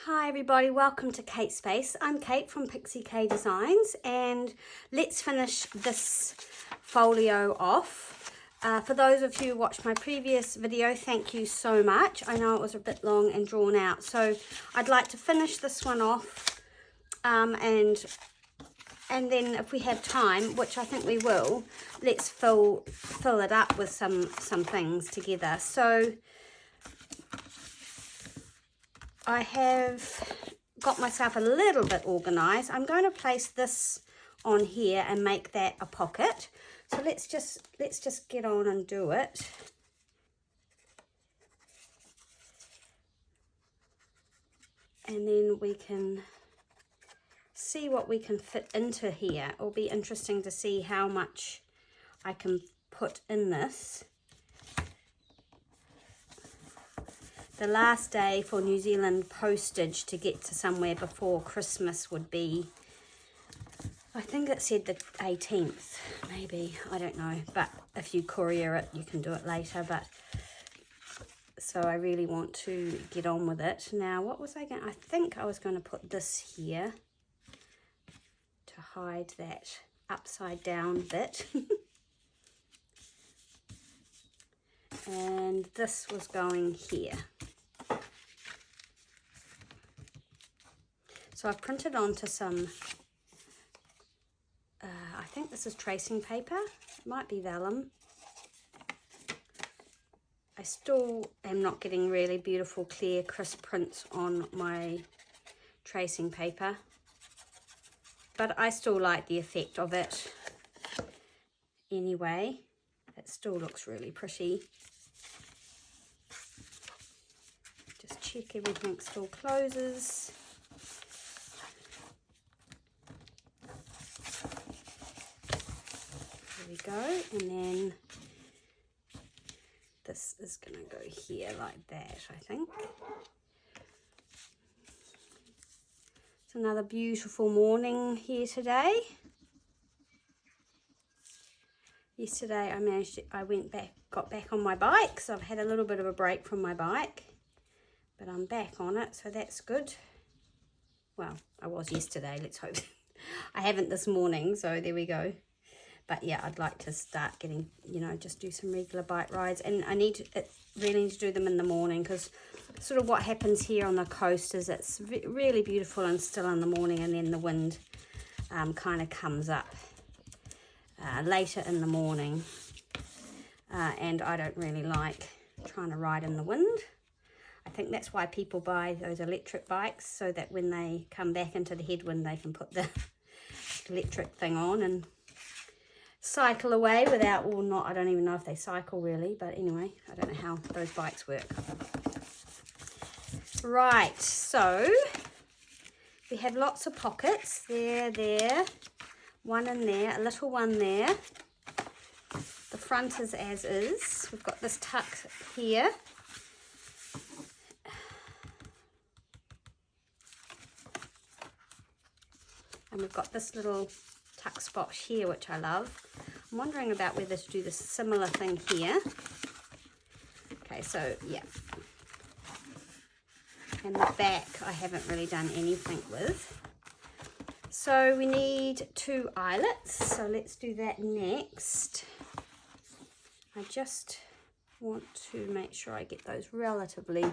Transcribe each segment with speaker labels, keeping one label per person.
Speaker 1: Hi everybody, welcome to Kate Space. I'm Kate from Pixie Designs, and let's finish this folio off. For those of you who watched my previous video, thank you so much. I know it was a bit long and drawn out, so I'd like to finish this one off and then if we have time, which I think we will, let's fill it up with some things together. So I have got myself a little bit organized. I'm going to place this on here and make that a pocket. So let's just get on and do it. And then we can see what we can fit into here. It'll be interesting to see how much I can put in this. The last day for New Zealand postage to get to somewhere before Christmas would be, I think it said the 18th, maybe, I don't know. But if you courier it, you can do it later. But so I really want to get on with it. Now, what was I going to, I think I was going to put this here to hide that upside down bit. And this was going here. So I've printed onto some, I think this is tracing paper, it might be vellum. I still am not getting really beautiful, clear, crisp prints on my tracing paper, but I still like the effect of it anyway. It still looks really pretty. Just check everything still closes. There we go, and then this is going to go here like that, I think. It's another beautiful morning here today. Yesterday I got back on my bike, so I've had a little bit of a break from my bike, but I'm back on it, so that's good. Well, I was yesterday, let's hope. I haven't this morning, so there we go. But yeah, I'd like to start getting, just do some regular bike rides, and I really need to do them in the morning, because sort of what happens here on the coast is it's really beautiful and still in the morning, and then the wind kind of comes up later in the morning, and I don't really like trying to ride in the wind. I think that's why people buy those electric bikes, so that when they come back into the headwind they can put the electric thing on and cycle away without, or not, I don't even know if they cycle really, but anyway, I don't know how those bikes work. Right, so we have lots of pockets there, one in there, a little one there. The front is as is. We've got this tuck here. And we've got this little tuck spot here, which I love. I'm wondering about whether to do the similar thing here. Okay, so yeah. And the back I haven't really done anything with. So we need 2 eyelets, so let's do that next. I just want to make sure I get those relatively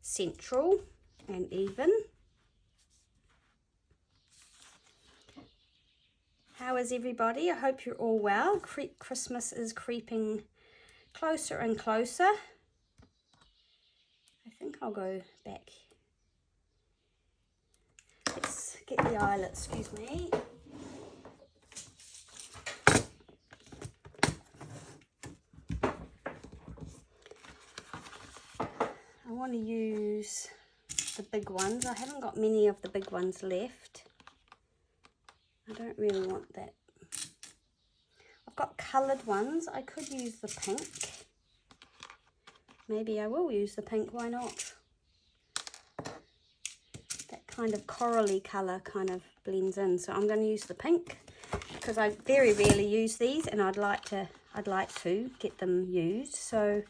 Speaker 1: central and even. How is everybody? I hope you're all well. Christmas is creeping closer and closer. I think I'll go back. Let's get the eyelet, excuse me. I want to use the big ones. I haven't got many of the big ones left. I don't really want that. I've got coloured ones. I could use the pink. Maybe I will use the pink, why not? That kind of corally colour kind of blends in. So I'm going to use the pink, because I very rarely use these, and I'd like to get them used. So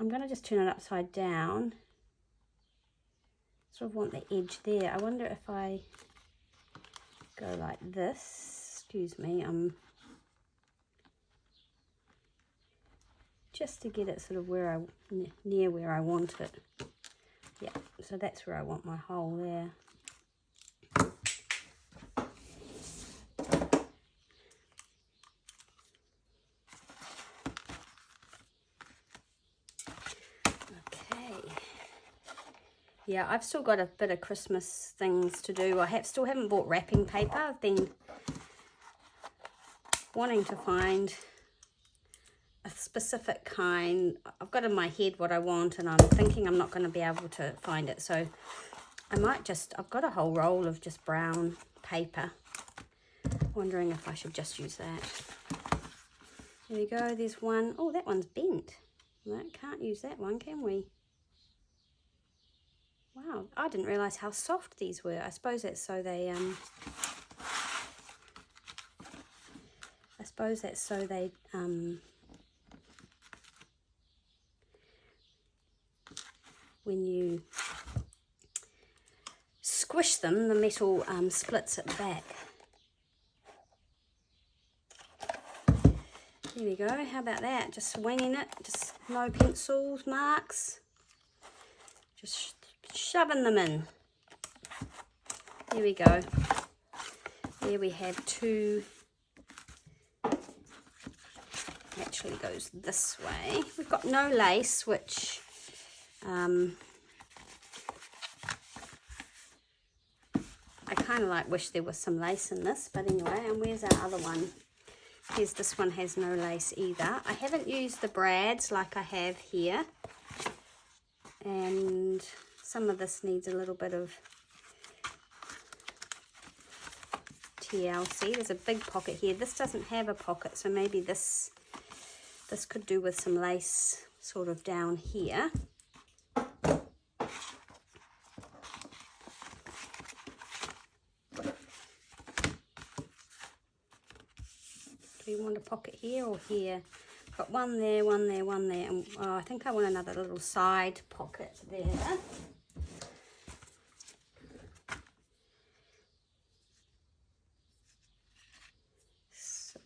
Speaker 1: I'm going to just turn it upside down. sort of want the edge there. I wonder if I go like this, excuse me, just to get it sort of where near where I want it. Yeah, so that's where I want my hole there. Yeah, I've still got a bit of Christmas things to do. I still haven't bought wrapping paper. I've been wanting to find a specific kind. I've got in my head what I want, and I'm thinking I'm not going to be able to find it. So I might just, I've got a whole roll of just brown paper. Wondering if I should just use that. There we go, there's one. Oh, that one's bent. No, can't use that one, can we? Wow, I didn't realise how soft these were. I suppose that's so they, when you squish them, the metal splits at the back. There we go, how about that? Just swinging it, just no pencils, marks. Just shoving them in. There we go. There we have two. Actually goes this way. We've got no lace, which I kind of wish there was some lace in this, but anyway. And where's our other one? Here's this one, has no lace either. I haven't used the brads like I have here, and some of this needs a little bit of TLC. There's a big pocket here. This doesn't have a pocket, so maybe this could do with some lace sort of down here. Do you want a pocket here or here? Got one there, one there, one there, and oh, I think I want another little side pocket there. So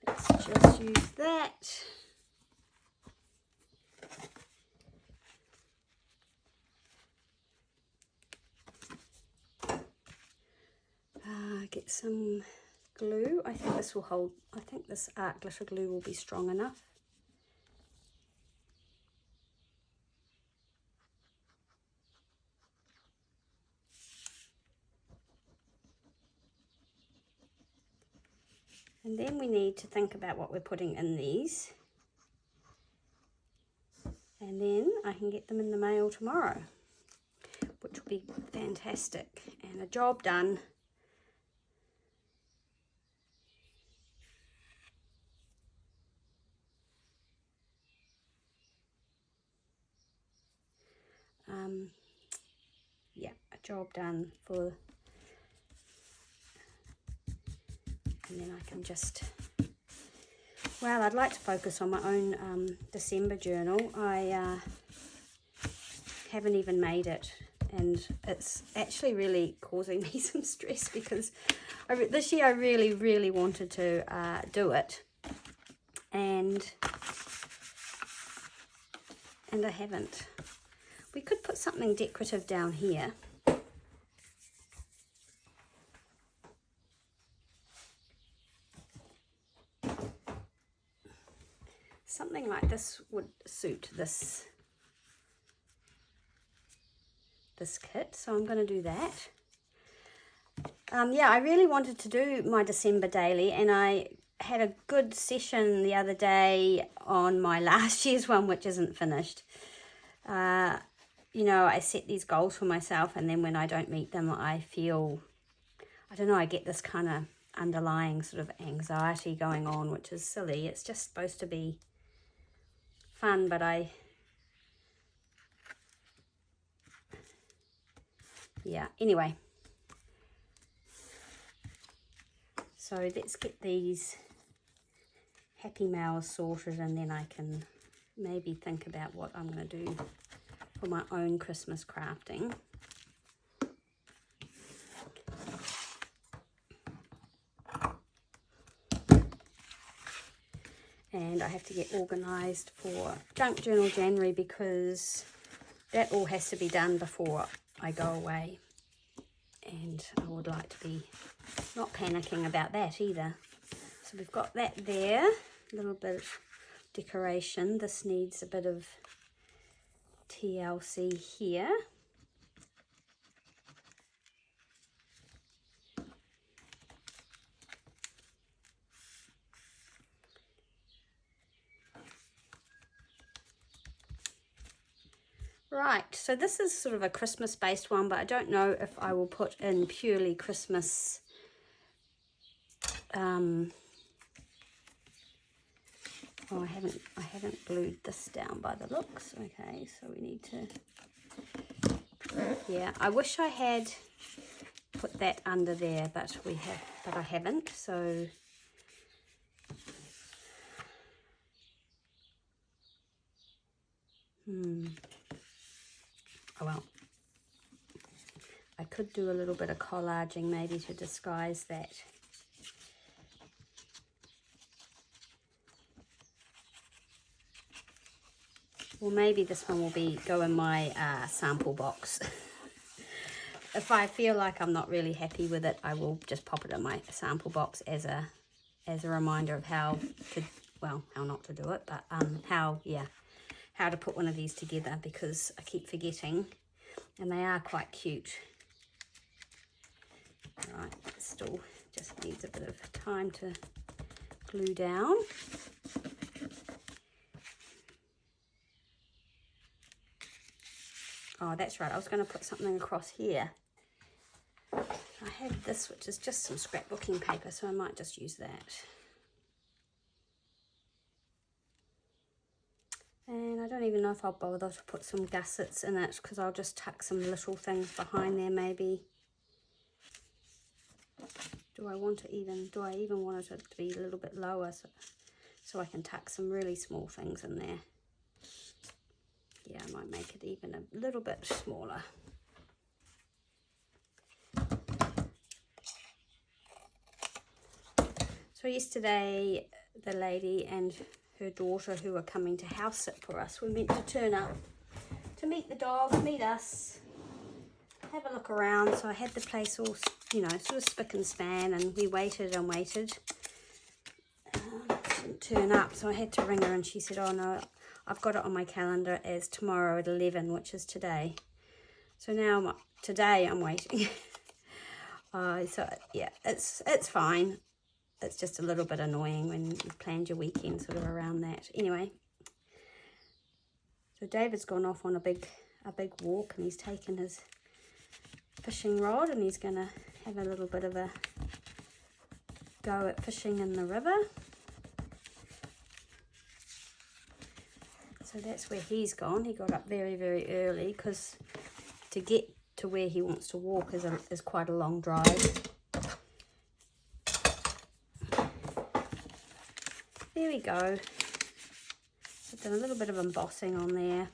Speaker 1: let's just use that. Get some glue. I think this will hold. I think this art glitter glue will be strong enough. And then we need to think about what we're putting in these. And then I can get them in the mail tomorrow, which will be fantastic. And a job done. Yeah, a job done for, and then I can just, well, I'd like to focus on my own December journal. I haven't even made it, and it's actually really causing me some stress because this year I really wanted to do it, and I haven't. We could put something decorative down here. Something like this would suit this kit, so I'm going to do that. Yeah, I really wanted to do my December daily, and I had a good session the other day on my last year's one, which isn't finished. You know, I set these goals for myself, and then when I don't meet them, I feel, I don't know, I get this kind of underlying sort of anxiety going on, which is silly. It's just supposed to be fun, but yeah, anyway. So let's get these Happy Mails sorted, and then I can maybe think about what I'm going to do for my own Christmas crafting. And I have to get organised for Junk Journal January, because that all has to be done before I go away. And I would like to be not panicking about that either. So we've got that there, a little bit of decoration. This needs a bit of TLC here. Right, so this is sort of a Christmas based one, but I don't know if I will put in purely Christmas oh, I haven't glued this down by the looks. Okay, so we need to, yeah, I wish I had put that under there, but I haven't. So oh well, I could do a little bit of collaging maybe to disguise that. Well, maybe this one will go in my sample box. If I feel like I'm not really happy with it, I will just pop it in my sample box as a reminder of how not to do it, but how to put one of these together, because I keep forgetting, and they are quite cute. Right, still just needs a bit of time to glue down. Oh, that's right, I was going to put something across here. I have this, which is just some scrapbooking paper, so I might just use that. And I don't even know if I'll bother to put some gussets in it, because I'll just tuck some little things behind there maybe. Do I even want it to be a little bit lower, so I can tuck some really small things in there? Yeah, I might make it even a little bit smaller. So yesterday, the lady and her daughter who are coming to house sit for us were meant to turn up to meet the dog, meet us, have a look around. So I had the place all, sort of spick and span, and we waited and waited. Didn't turn up, so I had to ring her, and she said, oh no, I've got it on my calendar as tomorrow at 11, which is today. So now today I'm waiting. So yeah, it's fine. It's just a little bit annoying when you've planned your weekend sort of around that. Anyway, so David's gone off on a big walk, and he's taken his fishing rod, and he's going to have a little bit of a go at fishing in the river. So that's where he's gone. He got up very, very early, because to get to where he wants to walk is quite a long drive. There we go. I've done a little bit of embossing on there.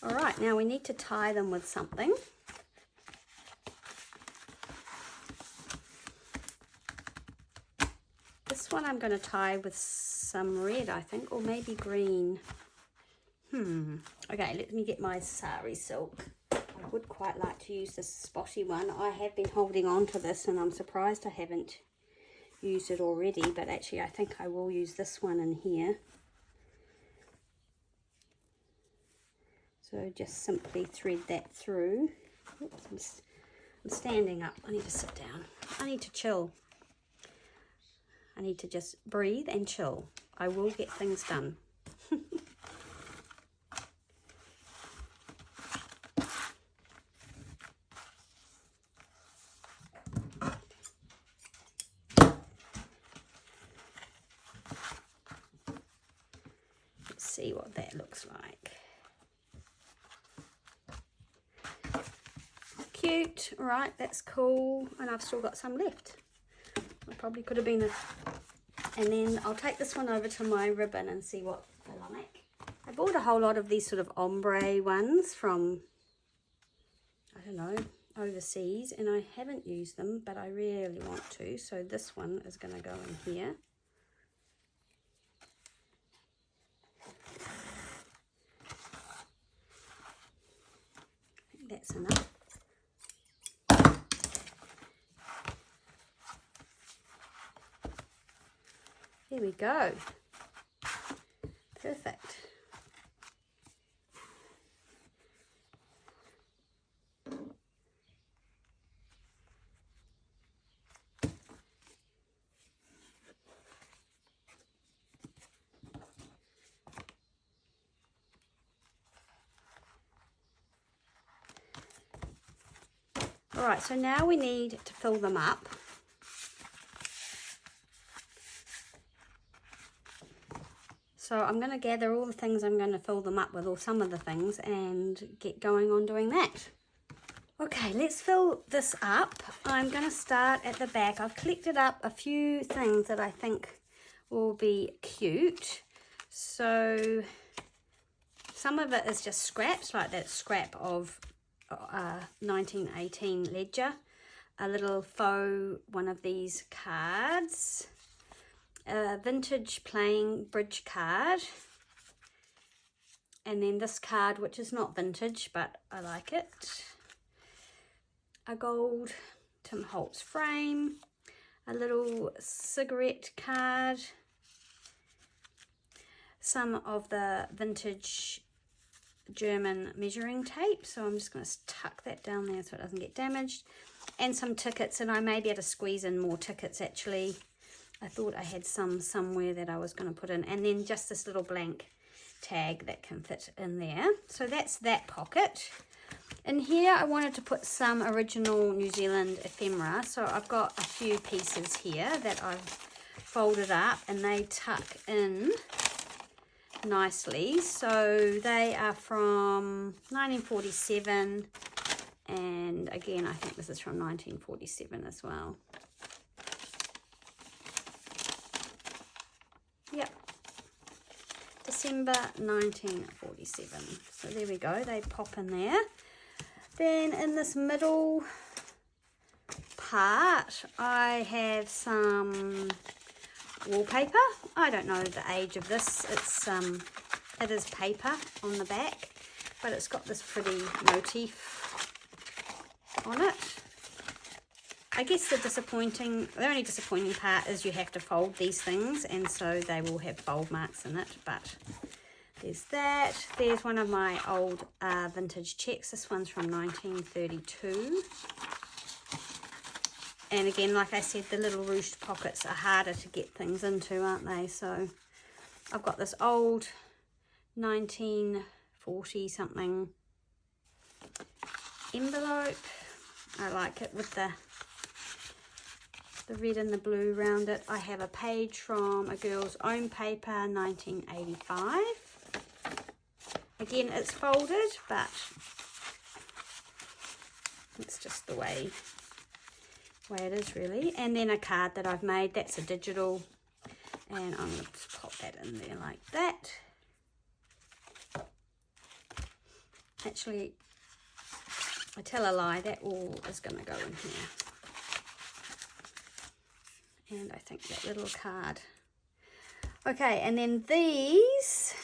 Speaker 1: All right, now we need to tie them with something. This one I'm going to tie with some red, I think, or maybe green. Okay, let me get my sari silk. I would quite like to use this spotty one. I have been holding on to this, and I'm surprised I haven't used it already, but actually I think I will use this one in here. So just simply thread that through. Oops, I'm standing up. I need to sit down. I need to chill. I need to just breathe and chill. I will get things done. See what that looks like. cute. Right, that's cool. And I've still got some left. I probably could have been and then I'll take this one over to my ribbon and see what I like. I bought a whole lot of these sort of ombre ones from, I don't know, overseas, and I haven't used them, but I really want to. So this one is going to go in here. I think that's enough. There we go. Perfect. All right, so now we need to fill them up. So I'm going to gather all the things I'm going to fill them up with, or some of the things, and get going on doing that. Okay, let's fill this up. I'm going to start at the back. I've collected up a few things that I think will be cute. So some of it is just scraps, like that scrap of 1918 ledger, a little faux one of these cards, a vintage playing bridge card, and then this card, which is not vintage but I like it, a gold Tim Holtz frame, a little cigarette card, some of the vintage German measuring tape, so I'm just going to tuck that down there so it doesn't get damaged, and some tickets, and I may be able to squeeze in more tickets actually. I thought I had some somewhere that I was going to put in, and then just this little blank tag that can fit in there. So that's that pocket. In here I wanted to put some original New Zealand ephemera, so I've got a few pieces here that I've folded up and they tuck in nicely. So they are from 1947, and again I think this is from 1947 as well. Yep, December 1947. So there we go, they pop in there. Then in this middle part I have some wallpaper. I don't know the age of this. It is paper on the back, but it's got this pretty motif on it. I guess the only disappointing part is you have to fold these things, and so they will have fold marks in it, but there's that. There's one of my old vintage checks. This one's from 1932. And again, like I said, the little ruched pockets are harder to get things into, aren't they? So I've got this old 1940 something envelope. I like it with the red and the blue around it. I have a page from A Girl's Own Paper, 1985. Again, it's folded, but it's just the way it is really. And then a card that I've made, that's a digital, and I'm going to just pop that in there like that. Actually, I tell a lie, that all is going to go in here. And I think that little card. Okay, and then these.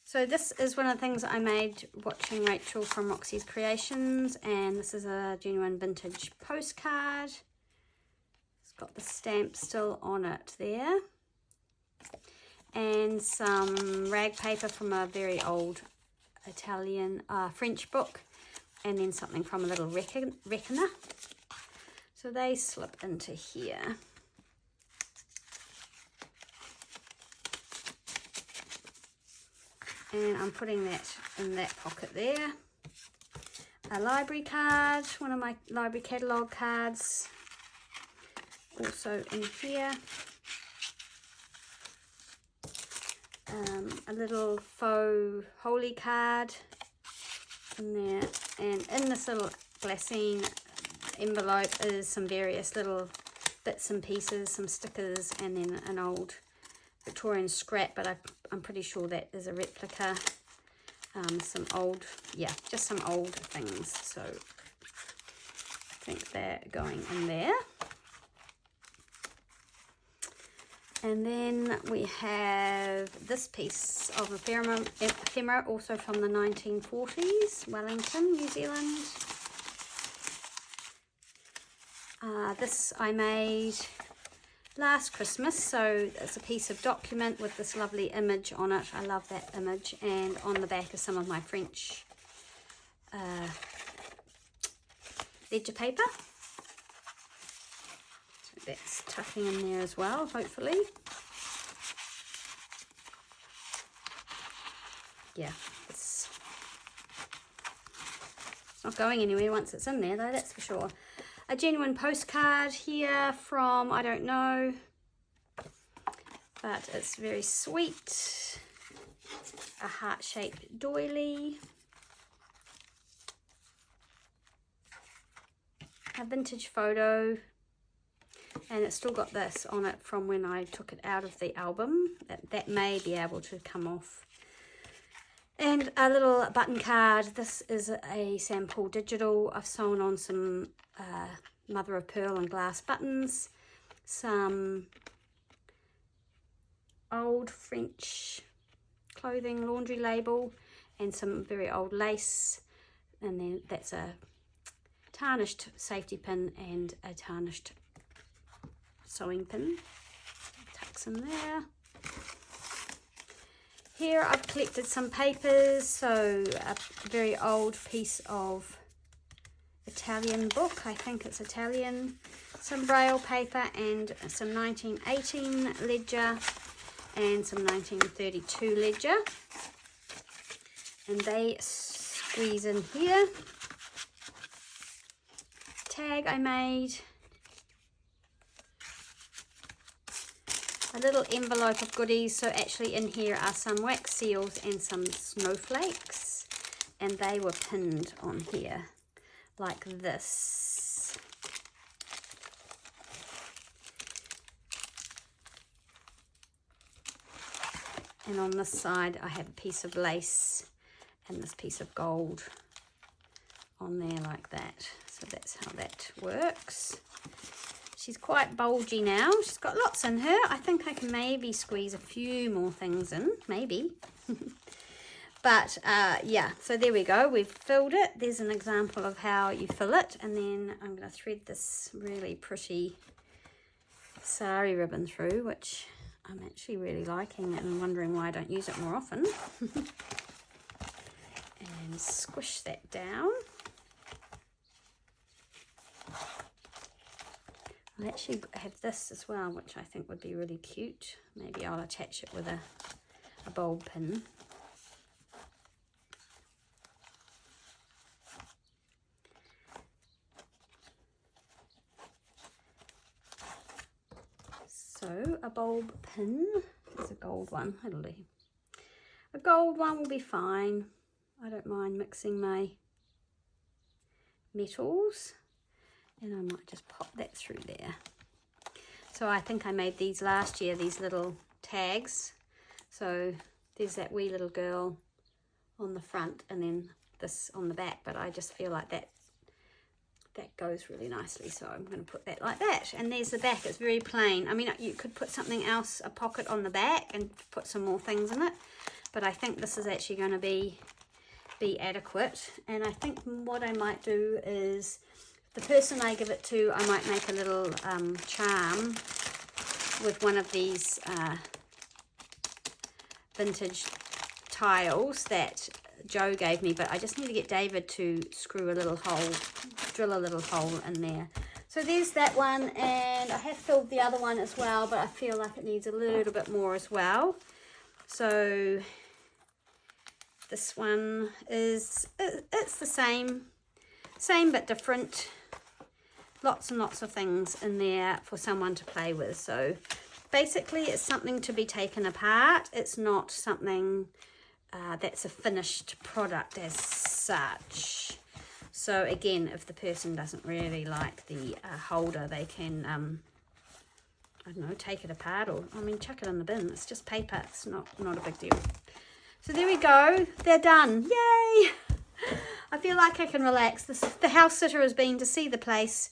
Speaker 1: So this is one of the things I made watching Rachel from Roxy's Creations, and this is a genuine vintage postcard. It's got the stamp still on it there. And some rag paper from a very old Italian, French book, and then something from a little reckoner. So they slip into here. And I'm putting that in that pocket there. A library card, one of my library catalogue cards, also in here. A little faux holy card in there And in this little glassine envelope is some various little bits and pieces, some stickers, and then an old Victorian scrap, but I'm pretty sure that is a replica. Some old, yeah, just some old things. So I think they're going in there. And then we have this piece of ephemera, also from the 1940s, Wellington, New Zealand. This I made last Christmas, so it's a piece of document with this lovely image on it. I love that image, and on the back is some of my French ledger paper. So that's tucking in there as well, hopefully. Yeah, it's not going anywhere once it's in there though, that's for sure. A genuine postcard here from, I don't know, but it's very sweet. A heart-shaped doily. A vintage photo. And it's still got this on it from when I took it out of the album. That may be able to come off. And a little button card. This is a sample digital. I've sewn on some mother of pearl and glass buttons, some old French clothing laundry label, and some very old lace, and then that's a tarnished safety pin and a tarnished sewing pin. Tucks in there. Here I've collected some papers, so a very old piece of Italian book, I think it's Italian, some braille paper, and some 1918 ledger and some 1932 ledger, and they squeeze in here. Tag I made, a little envelope of goodies. So actually in here are some wax seals and some snowflakes, and they were pinned on here like this. And on this side I have a piece of lace and this piece of gold on there like that. So that's how that works. She's quite bulgy now. She's got lots in her. I think I can maybe squeeze a few more things in, maybe. But yeah, so there we go. We've filled it. There's an example of how you fill it. And then I'm going to thread this really pretty sari ribbon through, which I'm actually really liking and wondering why I don't use it more often. And squish that down. I actually have this as well, which I think would be really cute. Maybe I'll attach it with a bulb pin. So a bulb pin is a gold one. A gold one will be fine. I don't mind mixing my metals, and I might just pop that through there. So I think I made these last year, these little tags. So there's that wee little girl on the front and then this on the back, but I just feel like that goes really nicely, so I'm going to put that like that. And there's the back. It's very plain. I mean, you could put something else, a pocket on the back, and put some more things in it, but I think this is actually going to be adequate. And I think what I might do is, the person I give it to, I might make a little charm with one of these vintage tiles that Joe gave me, but I just need to get David to screw a little hole, drill a little hole in there. So there's that one, and I have filled the other one as well, but I feel like it needs a little bit more as well. So this one is, it's the same but different. Lots and lots of things in there for someone to play with. So basically it's something to be taken apart. It's not something that's a finished product as such. So again, if the person doesn't really like the holder, they can, I don't know, take it apart, or, I mean, chuck it in the bin. It's just paper. It's not a big deal. So there we go. They're done. Yay! I feel like I can relax. The house sitter has been to see the place.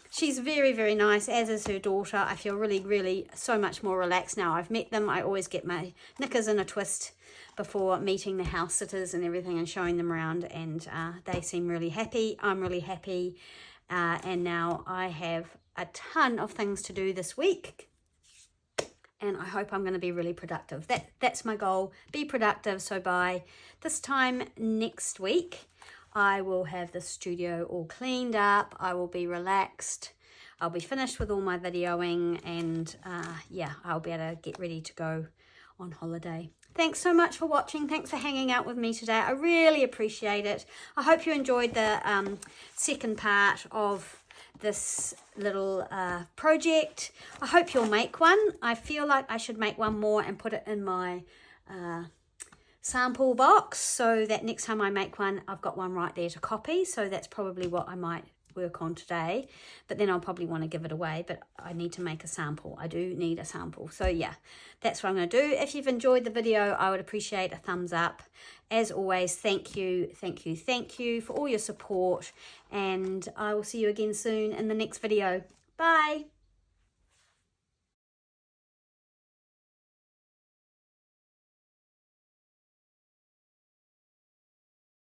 Speaker 1: She's very, very nice, as is her daughter. I feel really, really so much more relaxed now I've met them. I always get my knickers in a twist before meeting the house sitters and everything and showing them around, and they seem really happy. I'm really happy, and now I have a ton of things to do this week, and I hope I'm going to be really productive. That's my goal, be productive. So by this time next week, I will have the studio all cleaned up. I will be relaxed. I'll be finished with all my videoing, and yeah, I'll be able to get ready to go on holiday. Thanks so much for watching. Thanks for hanging out with me today. I really appreciate it. I hope you enjoyed the second part of this little project. I hope you'll make one. I feel like I should make one more and put it in my sample box, so that next time I make one, I've got one right there to copy. So that's probably what I might work on today, but then I'll probably want to give it away, but I need to make a sample. I do need a sample. So yeah, that's what I'm going to do. If you've enjoyed the video, I would appreciate a thumbs up. As always, thank you for all your support, and I will see you again soon in the next video. Bye.